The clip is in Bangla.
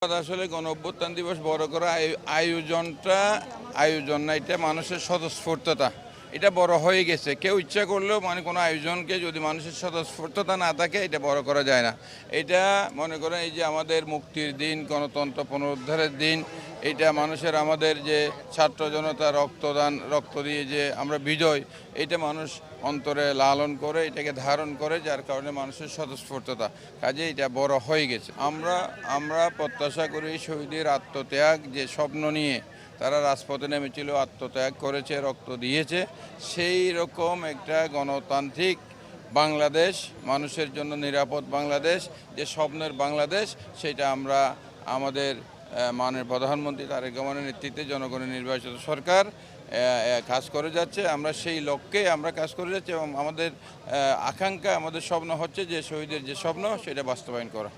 আসলে গণ-অভ্যুত্থান দিবস বড় করা আয়োজন না, এটা মানুষের স্বতঃস্ফূর্ততা। এটা বড় হয়ে গেছে। কেউ ইচ্ছা করলেও কোনো আয়োজনকে যদি মানুষের স্বতঃস্ফূর্ততা না থাকে এটা বড় করা যায় না। এটা মনে করেন এই যে আমাদের মুক্তির দিন, গণতন্ত্র পুনরুদ্ধারের দিন, এটা মানুষের আমাদের যে ছাত্র জনতা রক্ত দিয়ে যে আমরা বিজয়, এটা মানুষ অন্তরে লালন করে, এটাকে ধারণ করে, যার কারণে মানুষের স্বতঃস্ফূর্ততা কাজে এটা বড় হয়ে গেছে। আমরা প্রত্যাশা করি শহীদের আত্মত্যাগ, যে স্বপ্ন নিয়ে তারা রাজপথে নেমেছিল, আত্মত্যাগ করেছে, রক্ত দিয়েছে, সেই রকম একটা গণতান্ত্রিক বাংলাদেশ, মানুষের জন্য নিরাপদ বাংলাদেশ, যে স্বপ্নের বাংলাদেশ, সেটা আমরা আমাদের মাননীয় প্রধানমন্ত্রী তারেক রহমানের নেতৃত্বে জনগণের নির্বাচিত সরকার কাজ করে যাচ্ছে। আমরা সেই লক্ষ্যে আমরা কাজ করে যাচ্ছি এবং আমাদের আকাঙ্ক্ষা, আমাদের স্বপ্ন হচ্ছে যে শহীদের যে স্বপ্ন সেটা বাস্তবায়ন করা।